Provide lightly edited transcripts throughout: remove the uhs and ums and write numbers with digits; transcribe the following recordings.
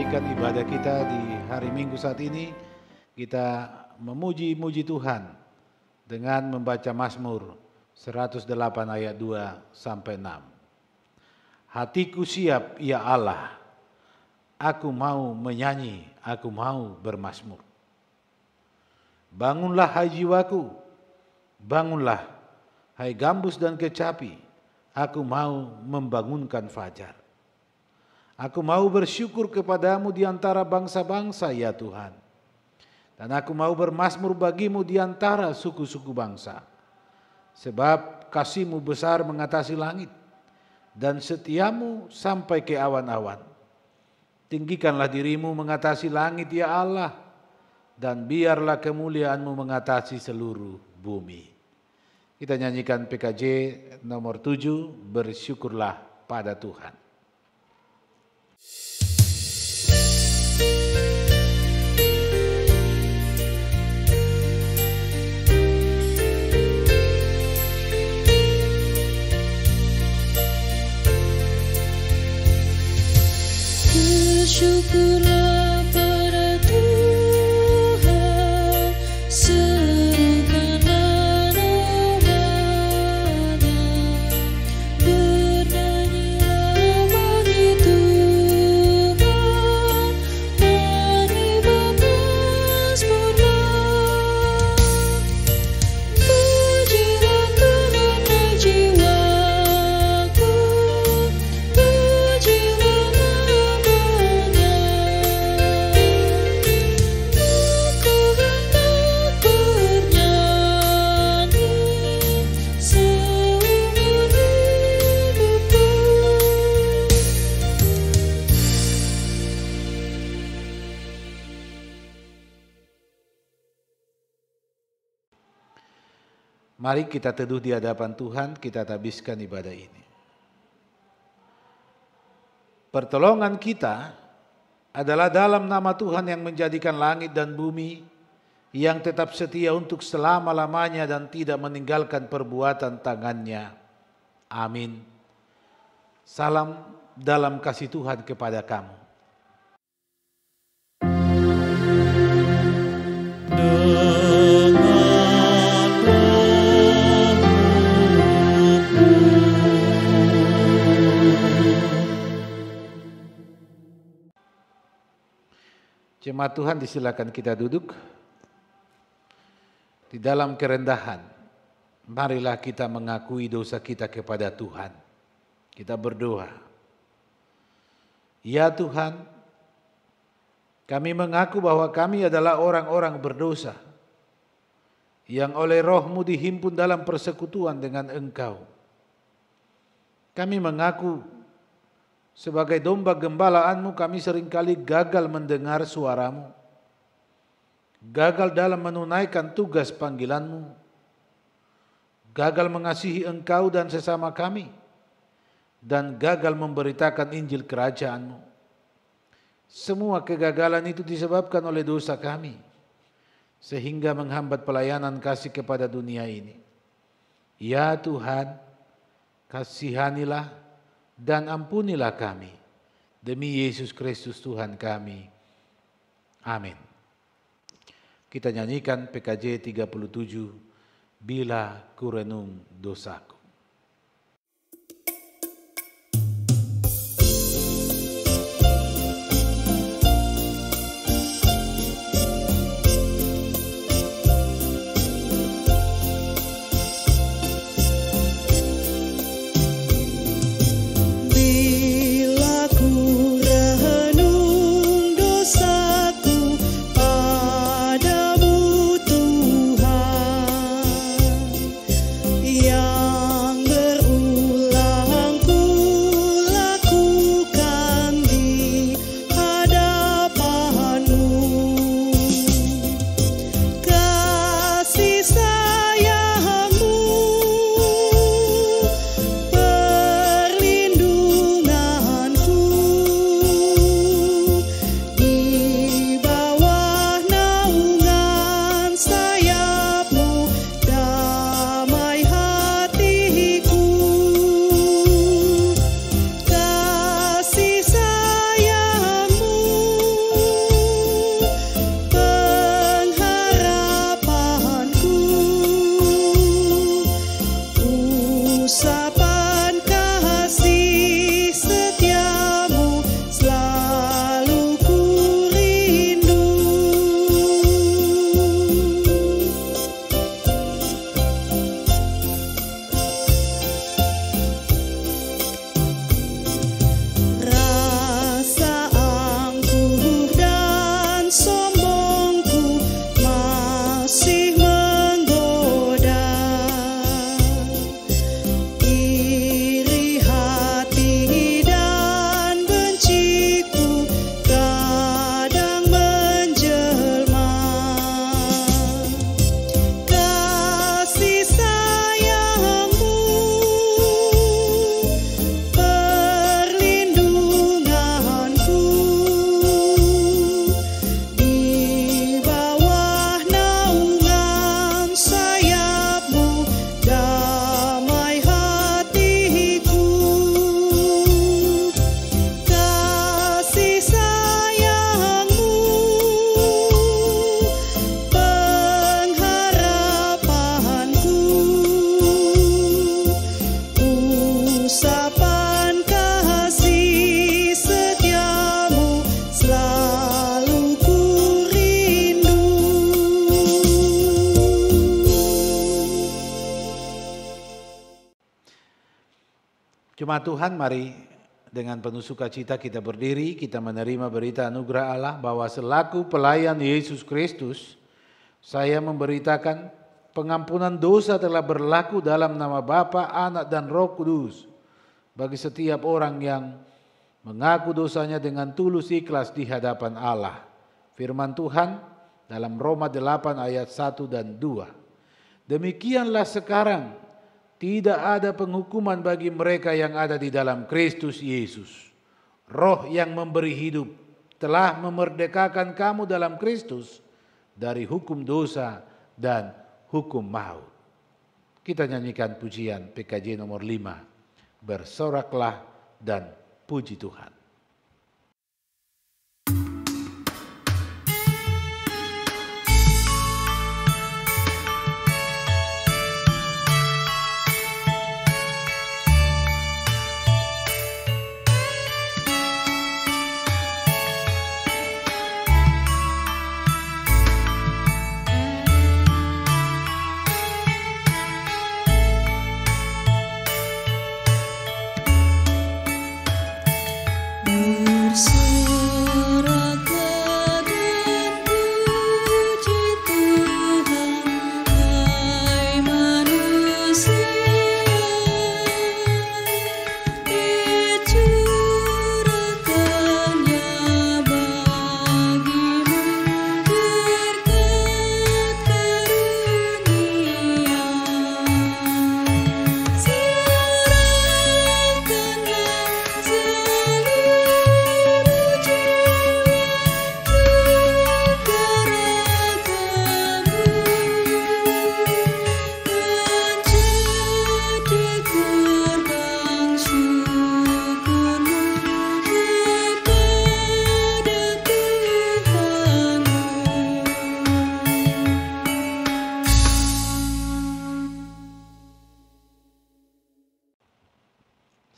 melanjutkan ibadah kita di hari Minggu saat ini. Kita memuji-muji Tuhan dengan membaca Mazmur 108 ayat 2 sampai 6. Hatiku siap ya Allah, aku mau menyanyi, aku mau bermazmur. Bangunlah hai jiwaku, bangunlah hai gambus dan kecapi, aku mau membangunkan fajar. Aku mau bersyukur kepadamu di antara bangsa-bangsa ya Tuhan. Dan aku mau bermazmur bagimu di antara suku-suku bangsa. Sebab kasih-Mu besar mengatasi langit, dan setiamu sampai ke awan-awan. Tinggikanlah dirimu mengatasi langit ya Allah, dan biarlah kemuliaan-Mu mengatasi seluruh bumi. Kita nyanyikan PKJ nomor 7, bersyukurlah pada Tuhan. Bersyukurlah pada Tuhan, serukanlah nama-Nya, bernyanyilah bagi Tuhan, mari bermazmurlah. Pujilah Tuhan hai jiwaku, pujilah nama-Nya. Aku hendak bernyanyi seumur hidupku. Mari kita teduh di hadapan Tuhan, kita habiskan ibadah ini. Pertolongan kita adalah dalam nama Tuhan yang menjadikan langit dan bumi, yang tetap setia untuk selama-lamanya dan tidak meninggalkan perbuatan tangannya. Amin. Salam dalam kasih Tuhan kepada kamu. Jemaat Tuhan, disilakan kita duduk. Di dalam kerendahan, marilah kita mengakui dosa kita kepada Tuhan. Kita berdoa. Ya Tuhan, kami mengaku bahwa kami adalah orang-orang berdosa, yang oleh Roh-Mu dihimpun dalam persekutuan dengan Engkau. Kami mengaku sebagai domba gembala-Mu kami seringkali gagal mendengar suara-Mu, gagal dalam menunaikan tugas panggilan-Mu, gagal mengasihi Engkau dan sesama kami, dan gagal memberitakan Injil kerajaan-Mu. Semua kegagalan itu disebabkan oleh dosa kami, sehingga menghambat pelayanan kasih kepada dunia ini. Ya Tuhan, kasihanilah dan ampunilah kami, demi Yesus Kristus Tuhan kami. Amin. Kita nyanyikan PKJ 37, Bila Kurenung Dosaku. Padamu Tuhan, yang masih menggoda, iri hati dan benciku kadang menjelma. Kasih sayangmu, perlindunganku, di bawah naungan sayapmu, damai hatiku. Kasih sayangmu, pengharapanku, usapan kasih setiamu selalu ku rindu. Jemaat Tuhan, mari dengan penuh sukacita kita berdiri, kita menerima berita anugerah Allah bahwa selaku pelayan Yesus Kristus, saya memberitakan pengampunan dosa telah berlaku dalam nama Bapa, Anak, dan Roh Kudus bagi setiap orang yang mengaku dosanya dengan tulus ikhlas di hadapan Allah. Firman Tuhan dalam Roma 8 ayat 1 dan 2. Demikianlah sekarang tidak ada penghukuman bagi mereka yang ada di dalam Kristus Yesus. Roh yang memberi hidup telah memerdekakan kamu dalam Kristus dari hukum dosa dan hukum maut. Kita nyanyikan pujian PKJ nomor 5. Bersoraklah dan puji Tuhan.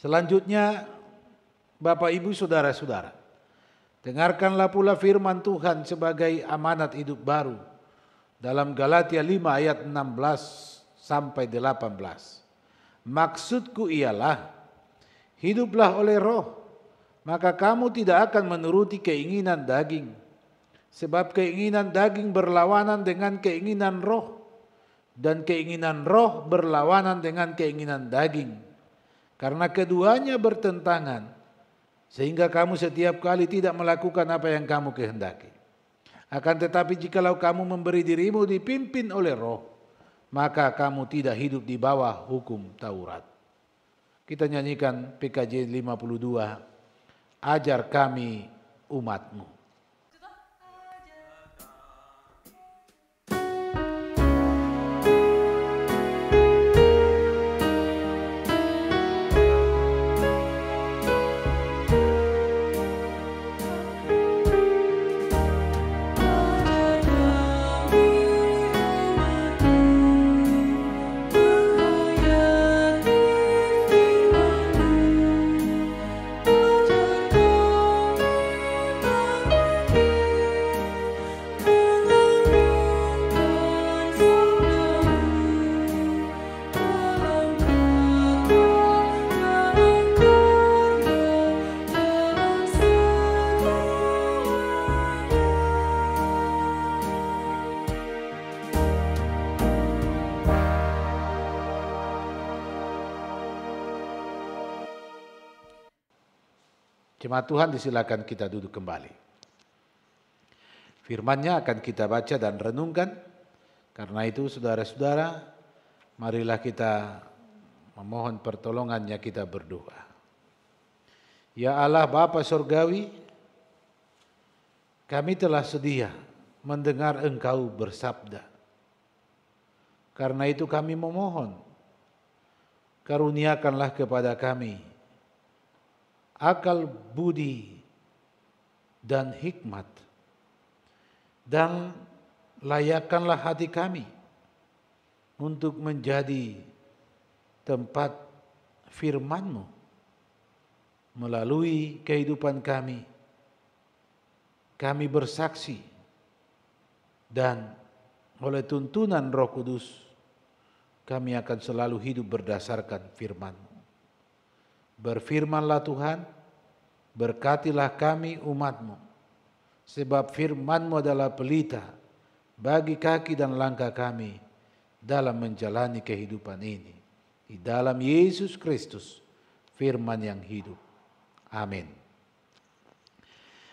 Selanjutnya, Bapak Ibu Saudara-saudara, dengarkanlah pula firman Tuhan sebagai amanat hidup baru dalam Galatia 5 ayat 16 sampai 18. Maksudku ialah, hiduplah oleh roh, maka kamu tidak akan menuruti keinginan daging. Sebab keinginan daging berlawanan dengan keinginan roh, dan keinginan roh berlawanan dengan keinginan daging. Karena keduanya bertentangan, sehingga kamu setiap kali tidak melakukan apa yang kamu kehendaki. Akan tetapi jikalau kamu memberi dirimu dipimpin oleh roh, maka kamu tidak hidup di bawah hukum Taurat. Kita nyanyikan PKJ 52, ajar kami umat-Mu. Ajar Jemaat Tuhan, disilakan kita duduk kembali. Firman-Nya akan kita baca dan renungkan. Karena itu saudara-saudara, marilah kita memohon pertolongan-Nya, kita berdoa. Ya Allah Bapa Surgawi, kami telah sedia mendengar Engkau bersabda. Karena itu kami memohon, karuniakanlah kepada kami akal budi dan hikmat, dan layakkanlah hati kami untuk menjadi tempat firman-Mu melalui kehidupan kami. Kami bersaksi dan oleh tuntunan Roh Kudus kami akan selalu hidup berdasarkan firman-Mu. Berfirmanlah Tuhan, berkatilah kami umat-Mu, sebab firman-Mu adalah pelita bagi kaki dan langkah kami dalam menjalani kehidupan ini. Di dalam Yesus Kristus, firman yang hidup. Amin.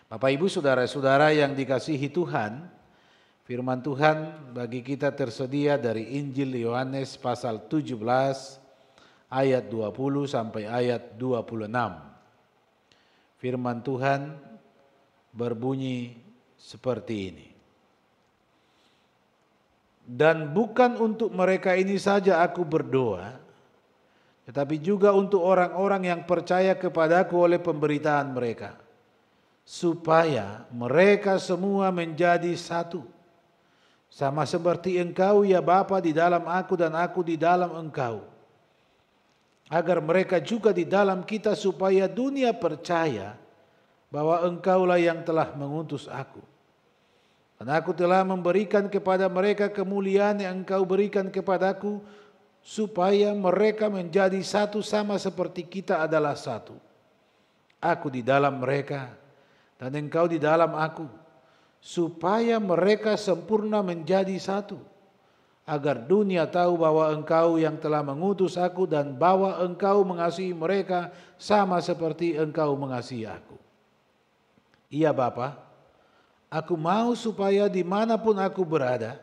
Bapak Ibu saudara-saudara yang dikasihi Tuhan, firman Tuhan bagi kita tersedia dari Injil Yohanes pasal 17 ayat 20 sampai ayat 26. Firman Tuhan berbunyi seperti ini. Dan bukan untuk mereka ini saja aku berdoa, tetapi juga untuk orang-orang yang percaya kepadaku oleh pemberitaan mereka, supaya mereka semua menjadi satu, sama seperti Engkau ya Bapa di dalam aku dan aku di dalam Engkau, agar mereka juga di dalam kita, supaya dunia percaya bahwa Engkaulah yang telah mengutus aku. Dan aku telah memberikan kepada mereka kemuliaan yang Engkau berikan kepadaku, supaya mereka menjadi satu sama seperti kita adalah satu. Aku di dalam mereka dan Engkau di dalam aku, supaya mereka sempurna menjadi satu, agar dunia tahu bahwa Engkau yang telah mengutus aku dan bahwa Engkau mengasihi mereka sama seperti Engkau mengasihi aku. Iya Bapa, aku mau supaya dimanapun aku berada,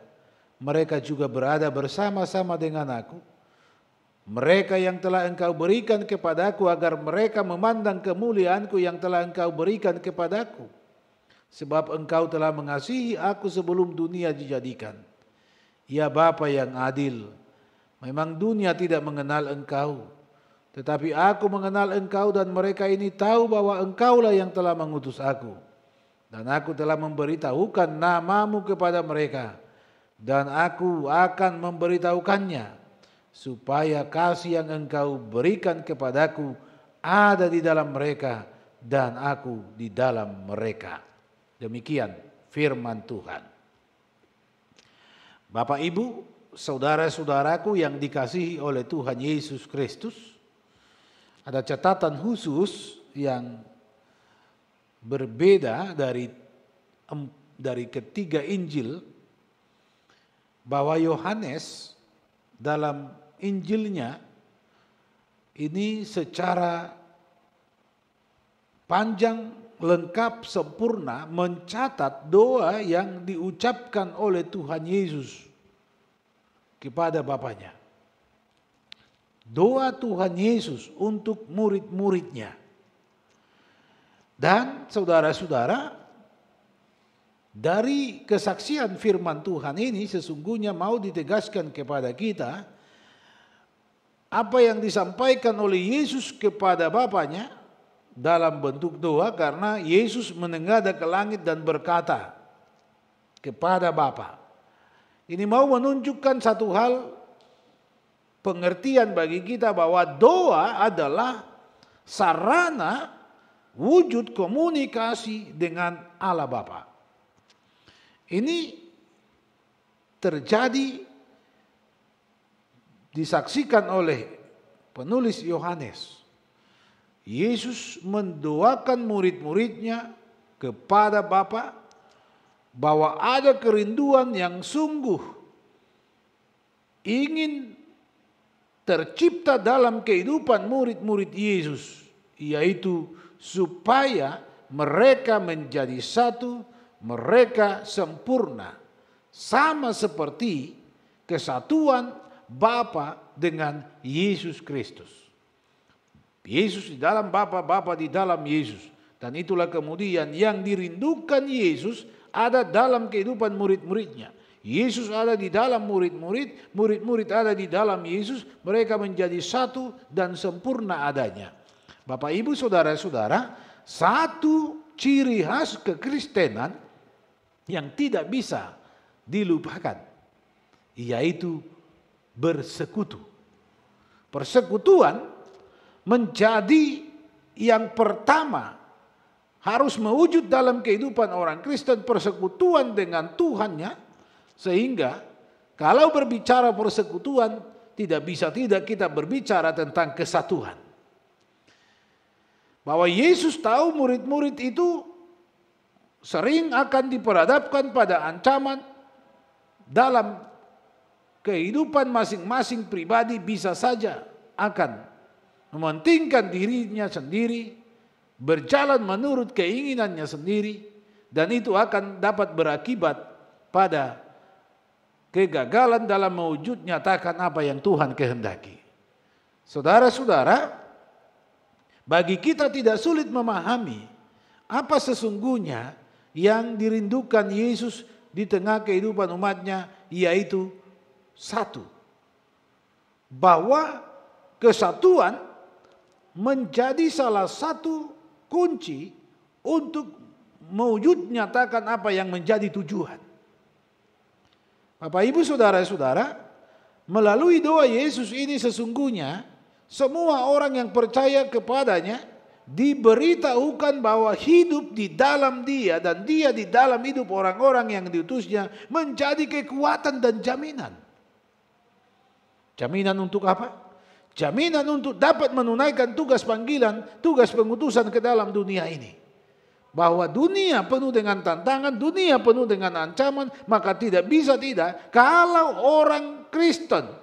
mereka juga berada bersama-sama dengan aku. Mereka yang telah Engkau berikan kepadaku, agar mereka memandang kemuliaanku yang telah Engkau berikan kepadaku. Sebab Engkau telah mengasihi aku sebelum dunia dijadikan. Ya Bapa yang adil, memang dunia tidak mengenal Engkau, tetapi aku mengenal Engkau, dan mereka ini tahu bahwa Engkaulah yang telah mengutus aku. Dan aku telah memberitahukan nama-Mu kepada mereka, dan aku akan memberitahukannya, supaya kasih yang Engkau berikan kepadaku ada di dalam mereka, dan aku di dalam mereka. Demikian firman Tuhan. Bapak Ibu, saudara-saudaraku yang dikasihi oleh Tuhan Yesus Kristus, ada catatan khusus yang berbeda dari ketiga Injil, bahwa Yohanes dalam Injilnya ini secara panjang, lengkap, sempurna mencatat doa yang diucapkan oleh Tuhan Yesus kepada Bapaknya. Doa Tuhan Yesus untuk murid-muridnya. Dan saudara-saudara, dari kesaksian firman Tuhan ini sesungguhnya mau ditegaskan kepada kita apa yang disampaikan oleh Yesus kepada Bapaknya dalam bentuk doa, karena Yesus menengadah ke langit dan berkata kepada Bapa. Ini mau menunjukkan satu hal pengertian bagi kita, bahwa doa adalah sarana wujud komunikasi dengan Allah Bapa. Ini terjadi, disaksikan oleh penulis Yohanes. Yesus mendoakan murid-muridnya kepada Bapa bahwa ada kerinduan yang sungguh ingin tercipta dalam kehidupan murid-murid Yesus, yaitu supaya mereka menjadi satu, mereka sempurna, sama seperti kesatuan Bapa dengan Yesus Kristus. Yesus di dalam Bapa, Bapa di dalam Yesus. Dan itulah kemudian yang dirindukan Yesus ada dalam kehidupan murid-muridnya. Yesus ada di dalam murid-murid, murid-murid ada di dalam Yesus, mereka menjadi satu dan sempurna adanya. Bapak, Ibu, Saudara-saudara, satu ciri khas kekristenan yang tidak bisa dilupakan, yaitu bersekutu. Persekutuan menjadi yang pertama harus mewujud dalam kehidupan orang Kristen, persekutuan dengan Tuhannya, sehingga kalau berbicara persekutuan tidak bisa tidak kita berbicara tentang kesatuan. Bahwa Yesus tahu murid-murid itu sering akan diperhadapkan pada ancaman dalam kehidupan masing-masing pribadi, bisa saja akan mementingkan dirinya sendiri, berjalan menurut keinginannya sendiri, dan itu akan dapat berakibat pada kegagalan dalam mewujud nyatakan apa yang Tuhan kehendaki. Saudara-saudara, bagi kita tidak sulit memahami apa sesungguhnya yang dirindukan Yesus di tengah kehidupan umatnya, yaitu satu. Bahwa kesatuan menjadi salah satu kunci untuk mewujud nyatakan apa yang menjadi tujuan. Bapak, Ibu, Saudara-saudara, melalui doa Yesus ini sesungguhnya semua orang yang percaya kepadanya diberitahukan bahwa hidup di dalam Dia dan Dia di dalam hidup orang-orang yang diutusnya menjadi kekuatan dan jaminan. Jaminan untuk apa? Jaminan untuk dapat menunaikan tugas panggilan, tugas pengutusan ke dalam dunia ini. Bahwa dunia penuh dengan tantangan, dunia penuh dengan ancaman, maka tidak bisa tidak kalau orang Kristen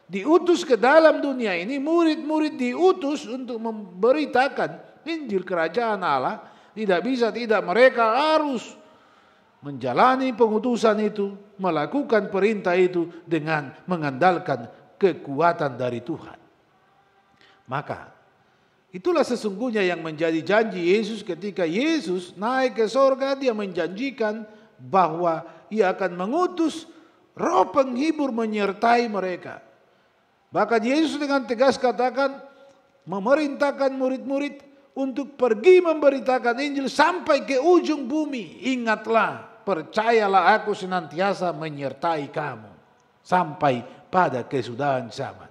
diutus ke dalam dunia ini, murid-murid diutus untuk memberitakan Injil Kerajaan Allah, tidak bisa tidak mereka harus menjalani pengutusan itu, melakukan perintah itu dengan mengandalkan kekuatan dari Tuhan. Maka itulah sesungguhnya yang menjadi janji Yesus ketika Yesus naik ke sorga. Dia menjanjikan bahwa Ia akan mengutus Roh Penghibur menyertai mereka. Bahkan Yesus dengan tegas katakan, memerintahkan murid-murid untuk pergi memberitakan Injil sampai ke ujung bumi. Ingatlah, percayalah, aku senantiasa menyertai kamu sampai pada kesudahan zaman.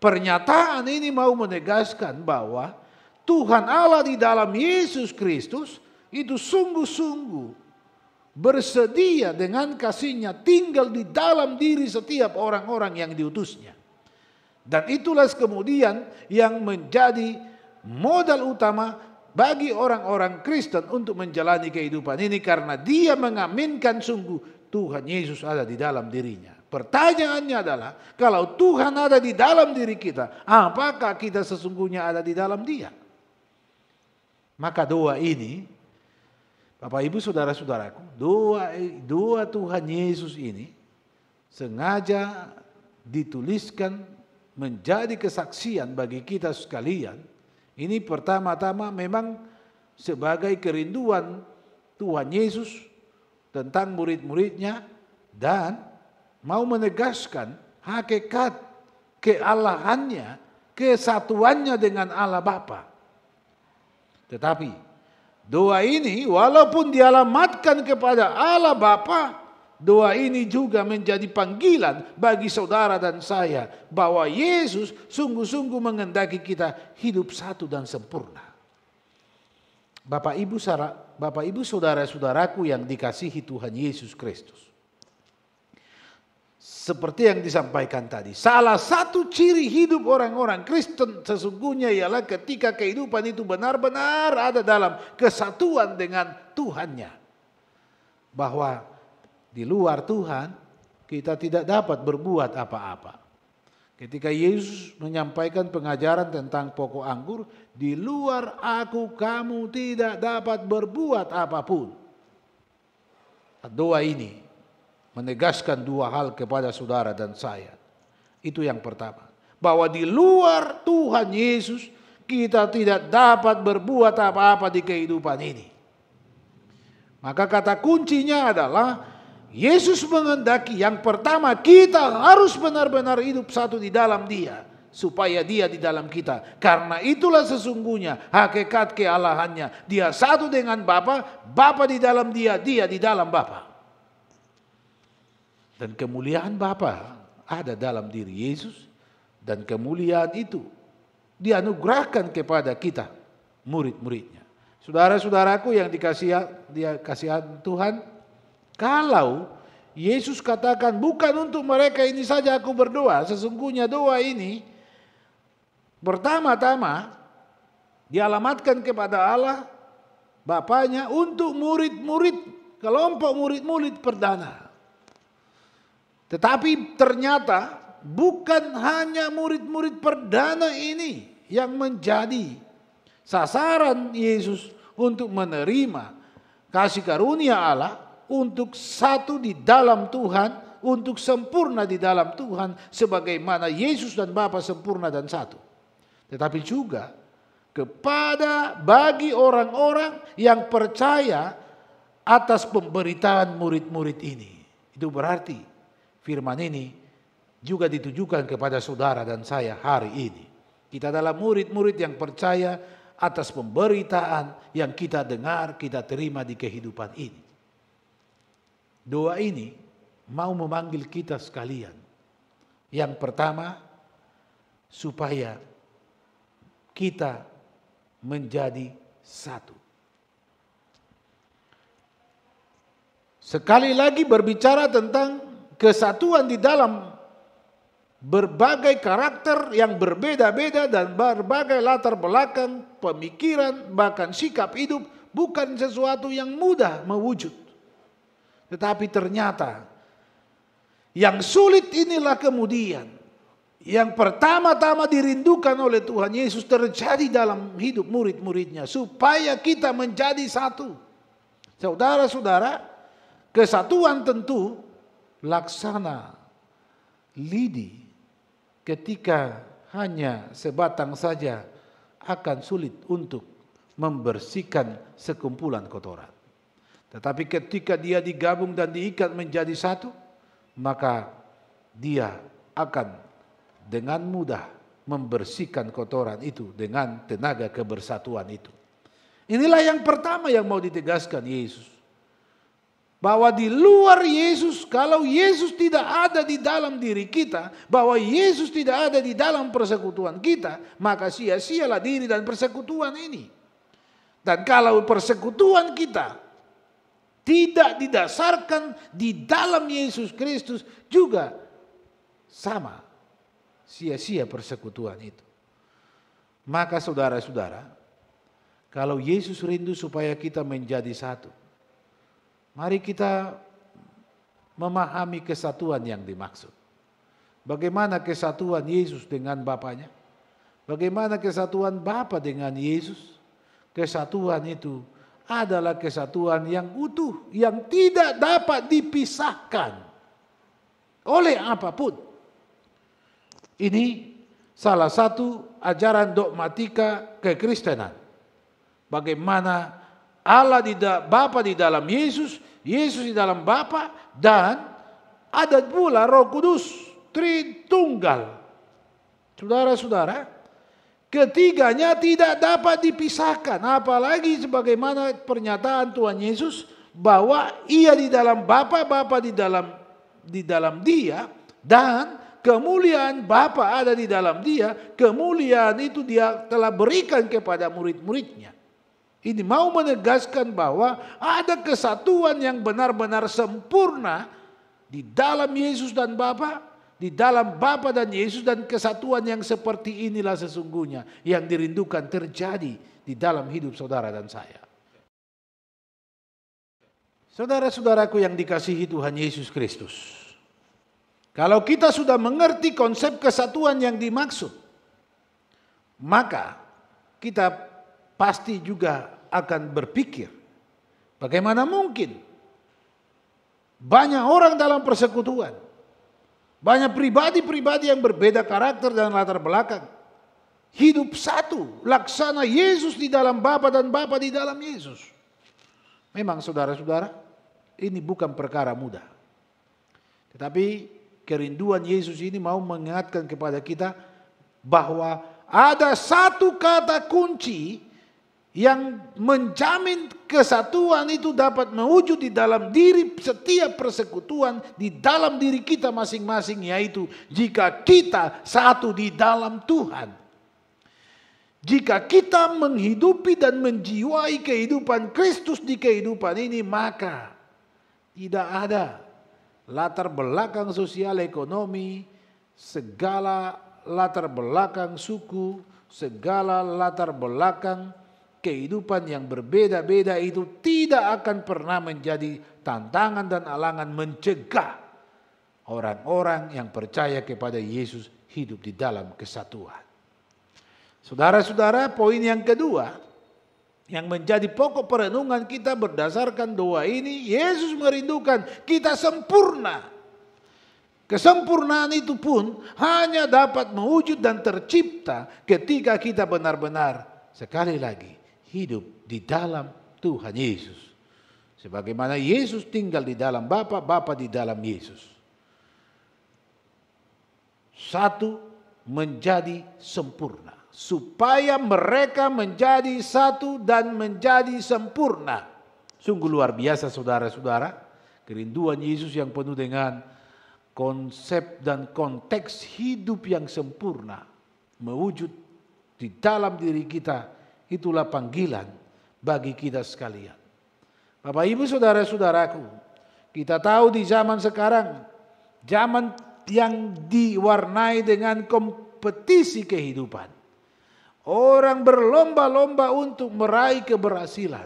Pernyataan ini mau menegaskan bahwa Tuhan Allah di dalam Yesus Kristus itu sungguh-sungguh bersedia dengan kasih-Nya tinggal di dalam diri setiap orang-orang yang diutusnya. Dan itulah kemudian yang menjadi modal utama bagi orang-orang Kristen untuk menjalani kehidupan ini, karena dia mengaminkan sungguh Tuhan Yesus ada di dalam dirinya. Pertanyaannya adalah, kalau Tuhan ada di dalam diri kita, apakah kita sesungguhnya ada di dalam Dia? Maka doa ini, Bapak, Ibu, Saudara-saudaraku, doa Tuhan Yesus ini sengaja dituliskan menjadi kesaksian bagi kita sekalian. Ini pertama-tama memang sebagai kerinduan Tuhan Yesus tentang murid-muridnya, dan mau menegaskan hakikat kealahannya, kesatuannya dengan Allah Bapa. Tetapi doa ini walaupun dialamatkan kepada Allah Bapa, doa ini juga menjadi panggilan bagi saudara dan saya bahwa Yesus sungguh-sungguh menghendaki kita hidup satu dan sempurna. Bapak, Ibu, Saudara-saudaraku yang dikasihi Tuhan Yesus Kristus. Seperti yang disampaikan tadi, salah satu ciri hidup orang-orang Kristen sesungguhnya ialah ketika kehidupan itu benar-benar ada dalam kesatuan dengan Tuhannya. Bahwa di luar Tuhan kita tidak dapat berbuat apa-apa. Ketika Yesus menyampaikan pengajaran tentang pokok anggur, di luar aku kamu tidak dapat berbuat apapun. Doa ini menegaskan dua hal kepada saudara dan saya. Itu yang pertama. Bahwa di luar Tuhan Yesus kita tidak dapat berbuat apa-apa di kehidupan ini. Maka kata kuncinya adalah Yesus menghendaki yang pertama kita harus benar-benar hidup satu di dalam Dia. Supaya Dia di dalam kita. Karena itulah sesungguhnya hakikat kealahannya. Dia satu dengan Bapa, Bapa di dalam Dia, Dia di dalam Bapa. Dan kemuliaan Bapa ada dalam diri Yesus. Dan kemuliaan itu dianugerahkan kepada kita, murid-muridnya. Saudara-saudaraku yang dikasihan Tuhan, kalau Yesus katakan bukan untuk mereka ini saja aku berdoa, sesungguhnya doa ini pertama-tama dialamatkan kepada Allah Bapanya untuk murid-murid, kelompok murid-murid perdana. Tetapi ternyata bukan hanya murid-murid perdana ini yang menjadi sasaran Yesus untuk menerima kasih karunia Allah, untuk satu di dalam Tuhan, untuk sempurna di dalam Tuhan, sebagaimana Yesus dan Bapa sempurna dan satu. Tetapi juga bagi orang-orang yang percaya atas pemberitaan murid-murid ini. Itu berarti firman ini juga ditujukan kepada saudara dan saya hari ini. Kita adalah murid-murid yang percaya atas pemberitaan yang kita dengar, kita terima di kehidupan ini. Doa ini mau memanggil kita sekalian. Yang pertama, supaya kita menjadi satu. Sekali lagi berbicara tentang kesatuan di dalam berbagai karakter yang berbeda-beda dan berbagai latar belakang, pemikiran, bahkan sikap hidup, bukan sesuatu yang mudah mewujud. Tetapi ternyata yang sulit inilah kemudian yang pertama-tama dirindukan oleh Tuhan Yesus terjadi dalam hidup murid-muridnya. Supaya kita menjadi satu. Saudara-saudara, kesatuan tentu laksana lidi ketika hanya sebatang saja akan sulit untuk membersihkan sekumpulan kotoran. Tetapi ketika dia digabung dan diikat menjadi satu, maka dia akan dengan mudah membersihkan kotoran itu dengan tenaga kebersatuan itu. Inilah yang pertama yang mau ditegaskan Yesus. Bahwa di luar Yesus, kalau Yesus tidak ada di dalam diri kita, bahwa Yesus tidak ada di dalam persekutuan kita, maka sia-sialah diri dan persekutuan ini. Dan kalau persekutuan kita tidak didasarkan di dalam Yesus Kristus, juga sama sia-sia persekutuan itu. Maka saudara-saudara, kalau Yesus rindu supaya kita menjadi satu, mari kita memahami kesatuan yang dimaksud. Bagaimana kesatuan Yesus dengan Bapanya? Bagaimana kesatuan Bapa dengan Yesus? Kesatuan itu adalah kesatuan yang utuh, yang tidak dapat dipisahkan oleh apapun. Ini salah satu ajaran dogmatika kekristenan. Bagaimana Allah Bapa di dalam Yesus, Yesus di dalam Bapa, dan ada pula Roh Kudus, Tritunggal. Saudara-saudara, ketiganya tidak dapat dipisahkan, apalagi sebagaimana pernyataan Tuhan Yesus bahwa Ia di dalam Bapa, Bapa di dalam Dia, dan kemuliaan Bapa ada di dalam Dia. Kemuliaan itu Dia telah berikan kepada murid-muridnya. Ini mau menegaskan bahwa ada kesatuan yang benar-benar sempurna di dalam Yesus dan Bapa, di dalam Bapa dan Yesus, dan kesatuan yang seperti inilah sesungguhnya yang dirindukan terjadi di dalam hidup saudara dan saya. Saudara-saudaraku yang dikasihi Tuhan Yesus Kristus, Kalau kita sudah mengerti konsep kesatuan yang dimaksud, maka kita pasti juga akan berpikir, bagaimana mungkin banyak orang dalam persekutuan, banyak pribadi-pribadi yang berbeda karakter dan latar belakang, hidup satu, laksana Yesus di dalam Bapa dan Bapa di dalam Yesus. Memang saudara-saudara, ini bukan perkara mudah. Tetapi kerinduan Yesus ini mau mengingatkan kepada kita bahwa ada satu kata kunci yang menjamin kesatuan itu dapat mewujud di dalam diri setiap persekutuan di dalam diri kita masing-masing, yaitu jika kita satu di dalam Tuhan. Jika kita menghidupi dan menjiwai kehidupan Kristus di kehidupan ini, maka tidak ada latar belakang sosial ekonomi, segala latar belakang suku, segala latar belakang kehidupan yang berbeda-beda itu tidak akan pernah menjadi tantangan dan alangan mencegah orang-orang yang percaya kepada Yesus hidup di dalam kesatuan. Saudara-saudara, poin yang kedua yang menjadi pokok perenungan kita berdasarkan doa ini, Yesus merindukan kita sempurna. Kesempurnaan itu pun hanya dapat mewujud dan tercipta ketika kita benar-benar, sekali lagi, hidup di dalam Tuhan Yesus. Sebagaimana Yesus tinggal di dalam Bapa, Bapa di dalam Yesus. Satu menjadi sempurna. Supaya mereka menjadi satu dan menjadi sempurna. Sungguh luar biasa saudara-saudara. Kerinduan Yesus yang penuh dengan konsep dan konteks hidup yang sempurna. Mewujud di dalam diri kita. Itulah panggilan bagi kita sekalian. Bapak Ibu saudara-saudaraku. Kita tahu di zaman sekarang. Zaman yang diwarnai dengan kompetisi kehidupan. Orang berlomba-lomba untuk meraih keberhasilan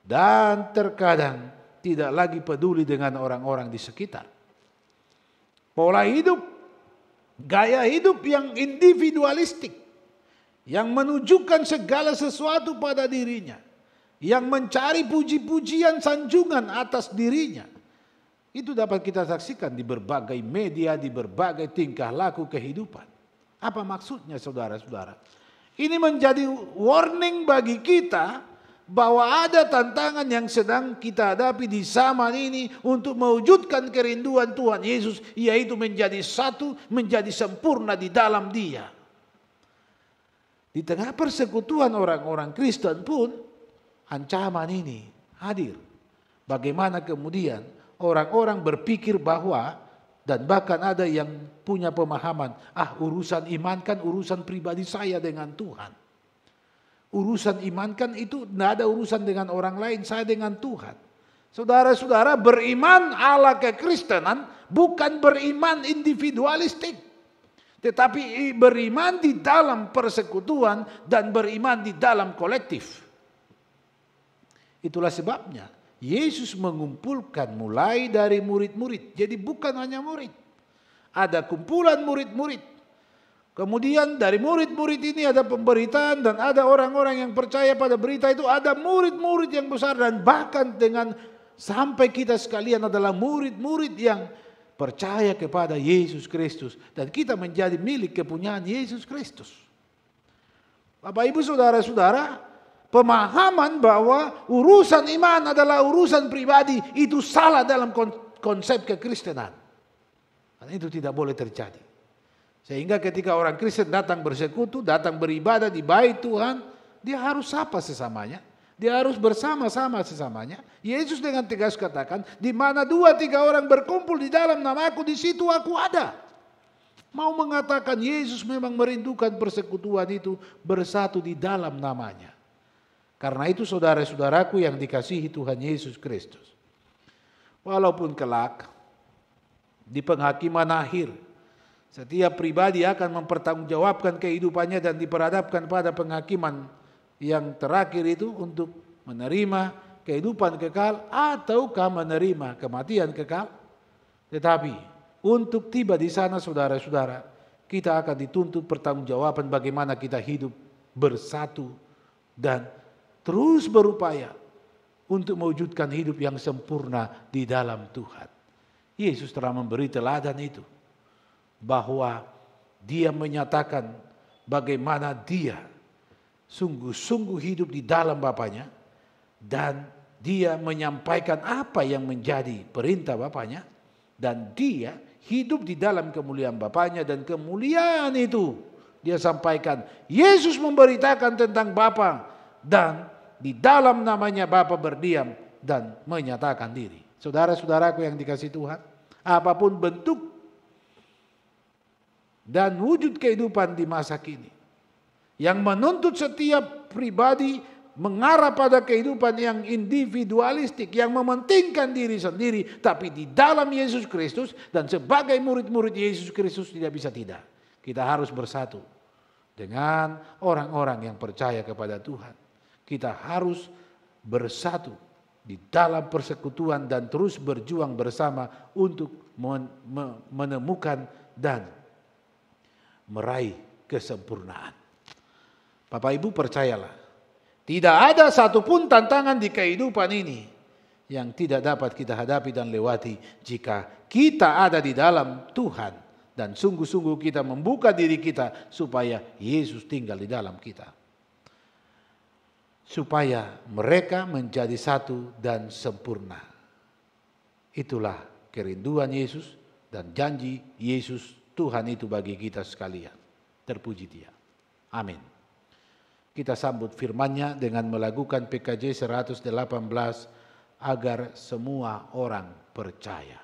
dan terkadang tidak lagi peduli dengan orang-orang di sekitar. Pola hidup, gaya hidup yang individualistik, yang menunjukkan segala sesuatu pada dirinya, yang mencari puji-pujian sanjungan atas dirinya. Itu dapat kita saksikan di berbagai media, di berbagai tingkah laku kehidupan. Apa maksudnya saudara-saudara? Ini menjadi warning bagi kita bahwa ada tantangan yang sedang kita hadapi di zaman ini untuk mewujudkan kerinduan Tuhan Yesus, yaitu menjadi satu, menjadi sempurna di dalam Dia. Di tengah persekutuan orang-orang Kristen pun ancaman ini hadir. Bagaimana kemudian orang-orang berpikir bahwa, dan bahkan ada yang punya pemahaman, urusan iman kan urusan pribadi saya dengan Tuhan. Urusan iman kan itu tidak ada urusan dengan orang lain, saya dengan Tuhan. Saudara-saudara, beriman ala kekristenan bukan beriman individualistik. Tetapi beriman di dalam persekutuan dan beriman di dalam kolektif. Itulah sebabnya Yesus mengumpulkan mulai dari murid-murid. Jadi bukan hanya murid. Ada kumpulan murid-murid. Kemudian dari murid-murid ini ada pemberitaan dan ada orang-orang yang percaya pada berita itu. Ada murid-murid yang besar dan bahkan dengan sampai kita sekalian adalah murid-murid yang percaya kepada Yesus Kristus. Dan kita menjadi milik kepunyaan Yesus Kristus. Bapak Ibu saudara-saudara, pemahaman bahwa urusan iman adalah urusan pribadi itu salah dalam konsep kekristenan. Dan itu tidak boleh terjadi. Sehingga ketika orang Kristen datang bersekutu, datang beribadah di bait Tuhan, dia harus sapa sesamanya. Dia harus bersama-sama sesamanya. Yesus dengan tegas katakan, di mana 2-3 orang berkumpul di dalam namaku, di situ aku ada. Mau mengatakan Yesus memang merindukan persekutuan itu bersatu di dalam namanya. Karena itu saudara-saudaraku yang dikasihi Tuhan Yesus Kristus. Walaupun kelak di penghakiman akhir setiap pribadi akan mempertanggungjawabkan kehidupannya dan diperhadapkan pada penghakiman yang terakhir itu untuk menerima kehidupan kekal ataukah menerima kematian kekal. Tetapi Untuk tiba di sana saudara-saudara, kita akan dituntut pertanggungjawaban bagaimana kita hidup bersatu dan terus berupaya untuk mewujudkan hidup yang sempurna di dalam Tuhan. Yesus telah memberi teladan itu, bahwa dia menyatakan bagaimana dia sungguh-sungguh hidup di dalam Bapanya, dan dia menyampaikan apa yang menjadi perintah Bapanya, dan dia hidup di dalam kemuliaan Bapanya, dan kemuliaan itu dia sampaikan. Yesus memberitakan tentang Bapa, dan di dalam namanya Bapa berdiam dan menyatakan diri. Saudara-saudaraku yang dikasihi Tuhan, apapun bentuk dan wujud kehidupan di masa kini yang menuntut setiap pribadi mengarah pada kehidupan yang individualistik, yang mementingkan diri sendiri, tapi di dalam Yesus Kristus, dan sebagai murid-murid Yesus Kristus tidak. Kita harus bersatu dengan orang-orang yang percaya kepada Tuhan. Kita harus bersatu di dalam persekutuan dan terus berjuang bersama untuk menemukan dan meraih kesempurnaan. Bapak Ibu percayalah, tidak ada satupun tantangan di kehidupan ini yang tidak dapat kita hadapi dan lewati jika kita ada di dalam Tuhan dan sungguh-sungguh kita membuka diri kita supaya Yesus tinggal di dalam kita. Supaya mereka menjadi satu dan sempurna. Itulah kerinduan Yesus dan janji Yesus Tuhan itu bagi kita sekalian. Terpuji Dia. Amin. Kita sambut firman-Nya dengan melakukan PKJ 118 agar semua orang percaya.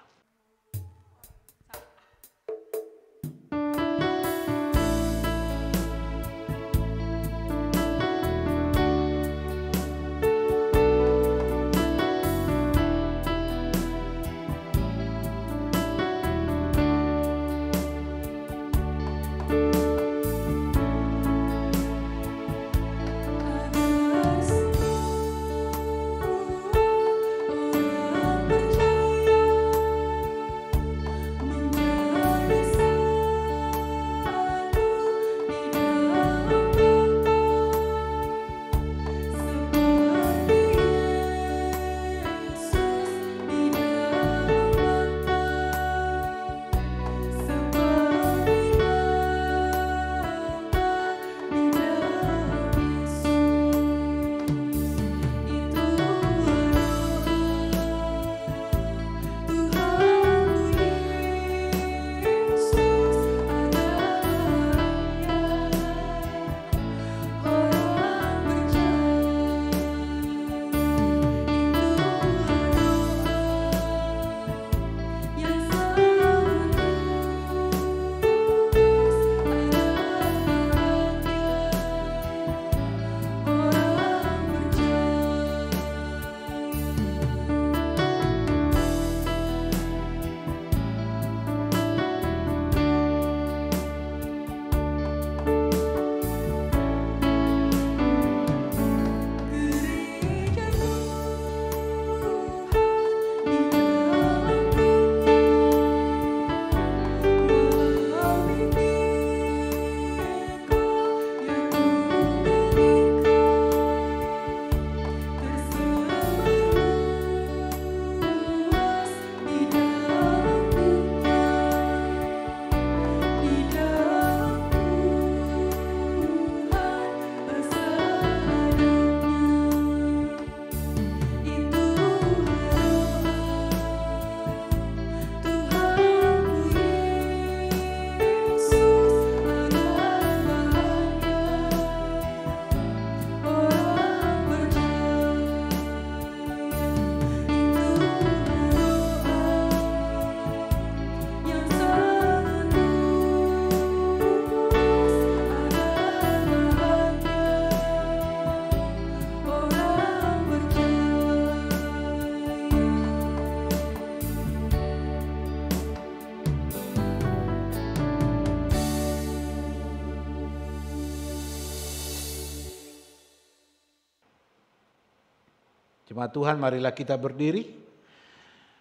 Jemaat Tuhan, marilah kita berdiri.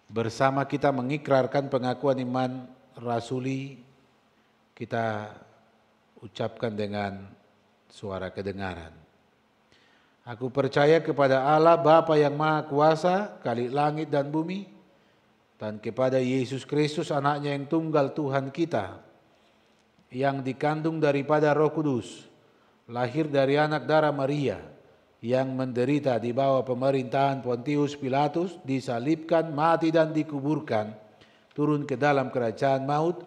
Bersama kita mengikrarkan pengakuan iman rasuli kita ucapkan dengan suara kedengaran. Aku percaya kepada Allah Bapa yang Maha Kuasa, Khalik langit dan bumi, dan kepada Yesus Kristus anaknya yang tunggal Tuhan kita, yang dikandung daripada Roh Kudus, lahir dari anak darah Maria, yang menderita di bawah pemerintahan Pontius Pilatus, disalibkan, mati dan dikuburkan, turun ke dalam kerajaan maut,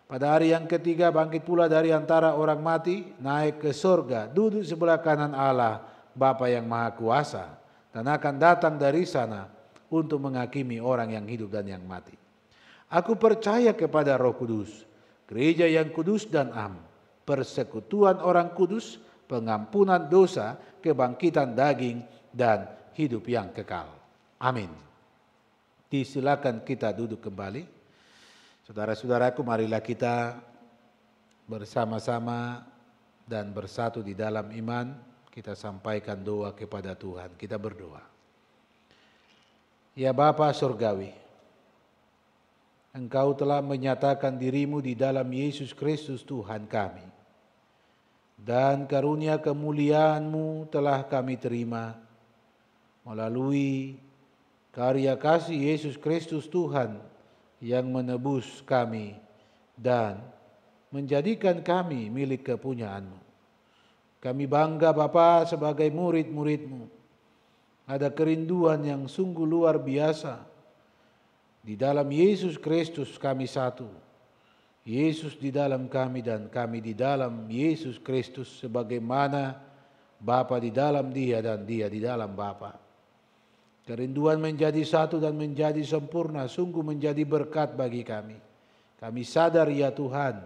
pada hari yang ketiga bangkit pula dari antara orang mati, naik ke surga, duduk sebelah kanan Allah Bapa yang Maha Kuasa, dan akan datang dari sana untuk menghakimi orang yang hidup dan yang mati. Aku percaya kepada Roh Kudus, gereja yang kudus dan am, persekutuan orang kudus, pengampunan dosa, kebangkitan daging, dan hidup yang kekal. Amin. Disilakan kita duduk kembali. Saudara-saudaraku, marilah kita bersama-sama dan bersatu di dalam iman. Kita sampaikan doa kepada Tuhan. Kita berdoa. Ya Bapa Surgawi, Engkau telah menyatakan dirimu di dalam Yesus Kristus Tuhan kami. Dan karunia kemuliaan-Mu telah kami terima melalui karya kasih Yesus Kristus Tuhan yang menebus kami dan menjadikan kami milik kepunyaan-Mu. Kami bangga Bapa sebagai murid-murid-Mu. Ada kerinduan yang sungguh luar biasa. Di dalam Yesus Kristus kami satu. Yesus di dalam kami dan kami di dalam Yesus Kristus, sebagaimana Bapa di dalam Dia dan Dia di dalam Bapa. Kerinduan menjadi satu dan menjadi sempurna sungguh menjadi berkat bagi kami. Kami sadar ya Tuhan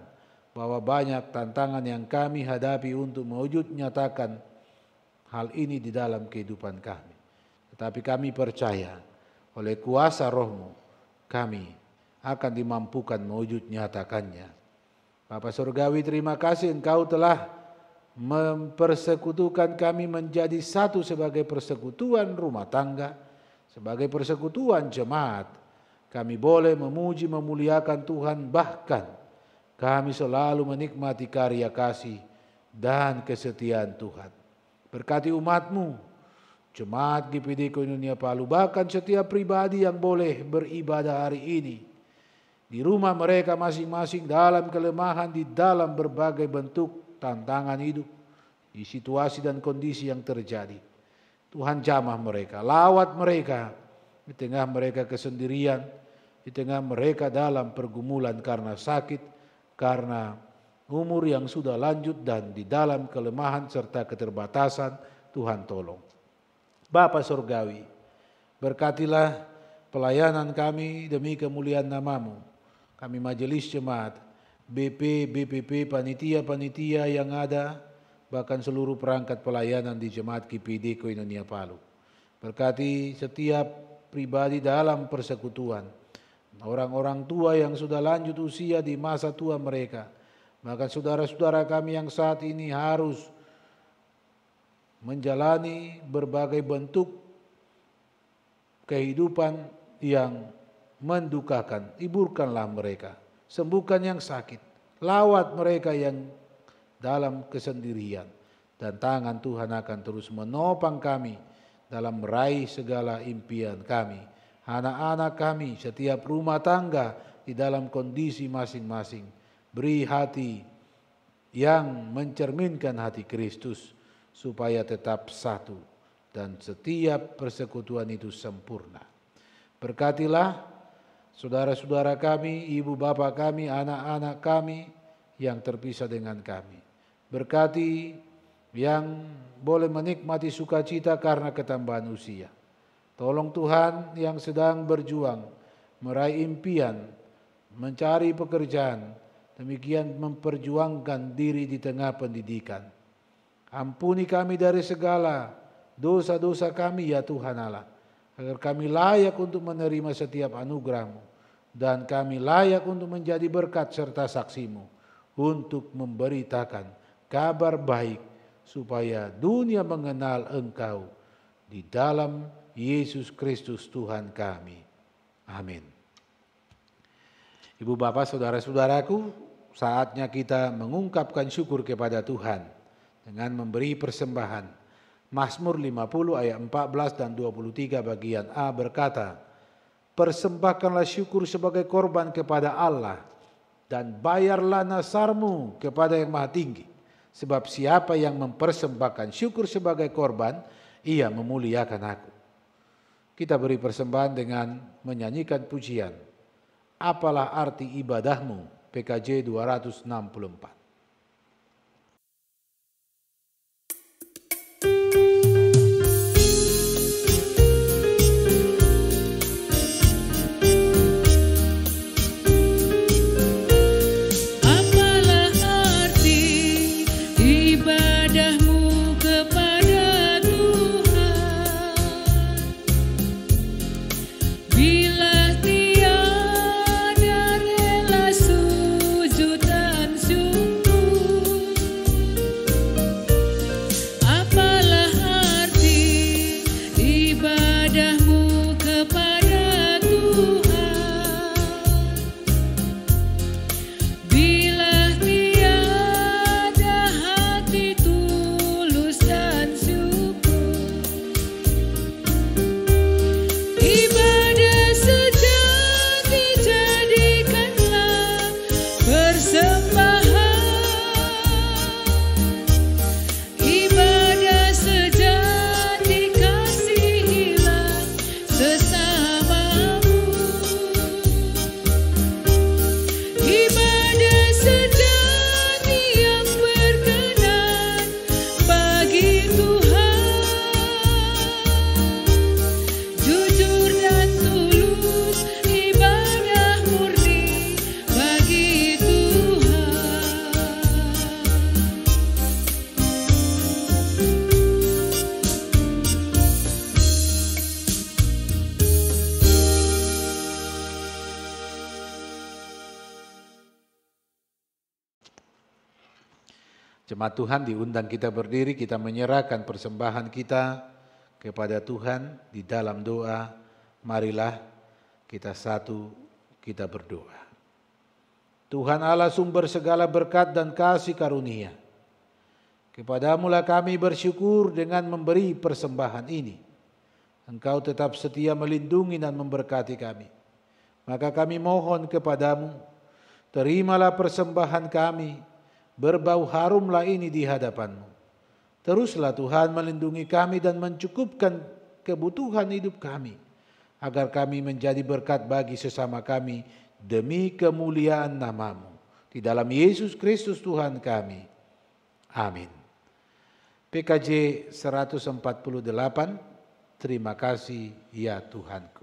bahwa banyak tantangan yang kami hadapi untuk mewujud nyatakan hal ini di dalam kehidupan kami. Tetapi kami percaya oleh kuasa Roh-Mu kami akan dimampukan mewujud nyatakannya. Bapa Surgawi, terima kasih Engkau telah mempersekutukan kami menjadi satu sebagai persekutuan rumah tangga, sebagai persekutuan jemaat. Kami boleh memuji memuliakan Tuhan, bahkan kami selalu menikmati karya kasih dan kesetiaan Tuhan. Berkati umat-Mu, jemaat GPD Koinonia Palu, bahkan setiap pribadi yang boleh beribadah hari ini di rumah mereka masing-masing dalam kelemahan, di dalam berbagai bentuk tantangan hidup, di situasi dan kondisi yang terjadi. Tuhan jamah mereka, lawat mereka di tengah mereka kesendirian, di tengah mereka dalam pergumulan karena sakit, karena umur yang sudah lanjut, dan di dalam kelemahan serta keterbatasan. Tuhan tolong. Bapa Surgawi, berkatilah pelayanan kami demi kemuliaan nama-Mu. Kami majelis jemaat, BP, BPP, panitia-panitia yang ada, bahkan seluruh perangkat pelayanan di Jemaat GPD Koinonia Palu. Berkati setiap pribadi dalam persekutuan, orang-orang tua yang sudah lanjut usia di masa tua mereka, bahkan saudara-saudara kami yang saat ini harus menjalani berbagai bentuk kehidupan yang mendukakan. Hiburkanlah mereka, sembuhkan yang sakit, lawat mereka yang dalam kesendirian, dan tangan Tuhan akan terus menopang kami dalam meraih segala impian kami, anak-anak kami, setiap rumah tangga di dalam kondisi masing-masing. Beri hati yang mencerminkan hati Kristus supaya tetap satu dan setiap persekutuan itu sempurna. Berkatilah saudara-saudara kami, ibu bapa kami, anak-anak kami yang terpisah dengan kami. Berkati yang boleh menikmati sukacita karena ketambahan usia. Tolong Tuhan yang sedang berjuang, meraih impian, mencari pekerjaan, demikian memperjuangkan diri di tengah pendidikan. Ampuni kami dari segala dosa-dosa kami ya Tuhan Allah, agar kami layak untuk menerima setiap anugerah-Mu, dan kami layak untuk menjadi berkat serta saksi-Mu, untuk memberitakan kabar baik supaya dunia mengenal Engkau di dalam Yesus Kristus Tuhan kami. Amin. Ibu bapak saudara-saudaraku, saatnya kita mengungkapkan syukur kepada Tuhan dengan memberi persembahan. Mazmur 50 ayat 14 dan 23 bagian A berkata, persembahkanlah syukur sebagai korban kepada Allah dan bayarlah nasarmu kepada yang maha tinggi. Sebab siapa yang mempersembahkan syukur sebagai korban, ia memuliakan aku. Kita beri persembahan dengan menyanyikan pujian. Apalah arti ibadahmu, PKJ 264. Apalah arti ibadahmu kepada Tuhan, bila tiada rela sujud dan syukur. Apalah arti ibadahmu kepada Tuhan, bila tiada hati tulus dan syukur. Ibadah sejati jadikanlah persembahan. Ibadah sejati kasihilah sesamamu. Ibadah sejati yang berkenan bagi Tuhan, jujur dan tulus, ibadah murni bagi Tuhan. Jemaat Tuhan, diundang kita berdiri, kita menyerahkan persembahan kita kepada Tuhan di dalam doa. Marilah kita satu, kita berdoa. Tuhan Allah sumber segala berkat dan kasih karunia, kepadamulah kami bersyukur dengan memberi persembahan ini. Engkau tetap setia melindungi dan memberkati kami. Maka kami mohon kepadamu, terimalah persembahan kami, berbau harumlah ini di hadapan-Mu. Teruslah Tuhan melindungi kami dan mencukupkan kebutuhan hidup kami, agar kami menjadi berkat bagi sesama kami demi kemuliaan nama-Mu. Di dalam Yesus Kristus Tuhan kami. Amin. PKJ 148, terima kasih ya Tuhanku.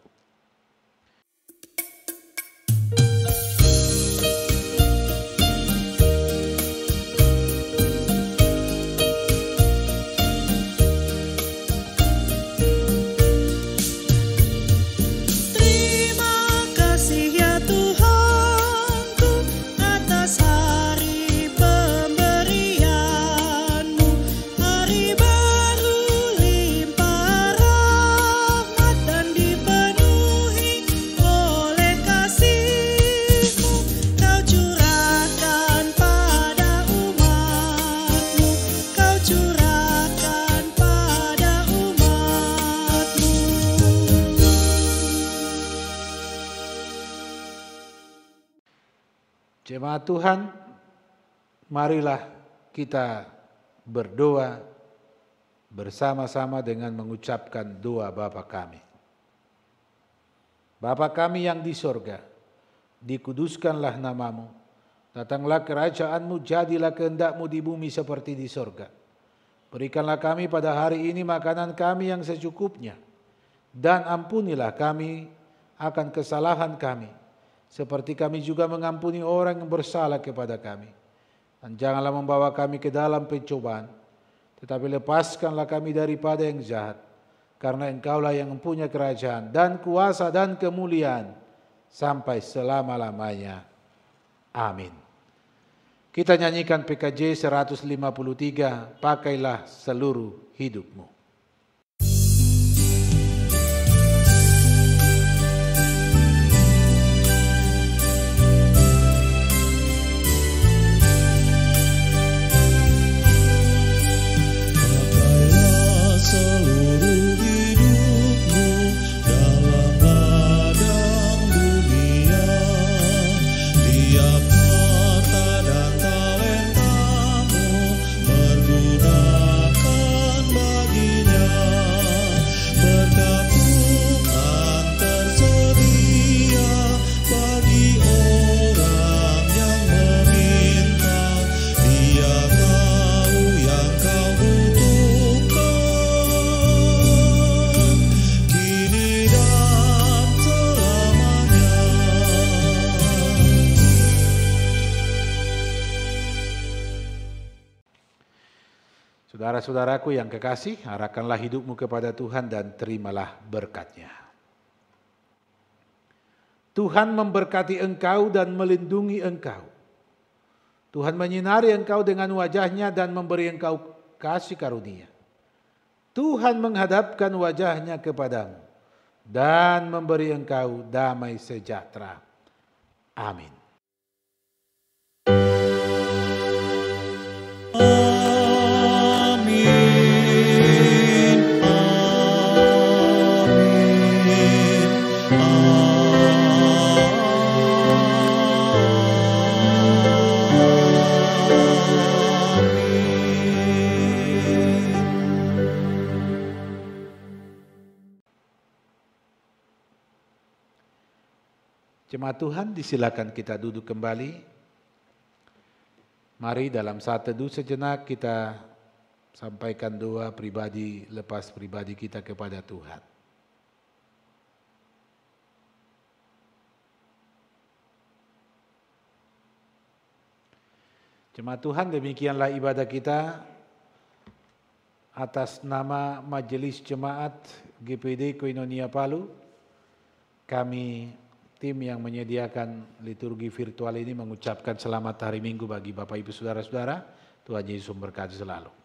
Terima kasih ya Tuhanku atas hari pemberian-Mu, hari baru limpah rahmat dan dipenuhi oleh kasih-Mu. Kau curahkan pada umat-Mu, Kau curahkan pada umat-Mu. Jemaat Tuhan, marilah kita berdoa bersama-sama dengan mengucapkan doa Bapa kami. Bapa kami yang di sorga, dikuduskanlah nama-Mu, datanglah kerajaan-Mu, jadilah kehendak-Mu di bumi seperti di sorga. Berikanlah kami pada hari ini makanan kami yang secukupnya, dan ampunilah kami akan kesalahan kami, seperti kami juga mengampuni orang yang bersalah kepada kami. Dan janganlah membawa kami ke dalam pencobaan, tetapi lepaskanlah kami daripada yang jahat. Karena Engkaulah yang mempunyai kerajaan dan kuasa dan kemuliaan sampai selama-lamanya. Amin. Kita nyanyikan PKJ 153, pakailah seluruh hidupmu. Saudara-saudaraku yang kekasih, arahkanlah hidupmu kepada Tuhan dan terimalah berkat-Nya. Tuhan memberkati engkau dan melindungi engkau. Tuhan menyinari engkau dengan wajah-Nya dan memberi engkau kasih karunia. Tuhan menghadapkan wajah-Nya kepadamu dan memberi engkau damai sejahtera. Amin. Jemaat Tuhan, disilakan kita duduk kembali. Mari dalam saat teduh sejenak kita sampaikan doa pribadi lepas pribadi kita kepada Tuhan. Jemaat Tuhan, demikianlah ibadah kita atas nama Majelis Jemaat GPD Koinonia Palu. Kami tim yang menyediakan liturgi virtual ini mengucapkan selamat hari Minggu bagi Bapak Ibu Saudara-saudara. Tuhan Yesus memberkati selalu.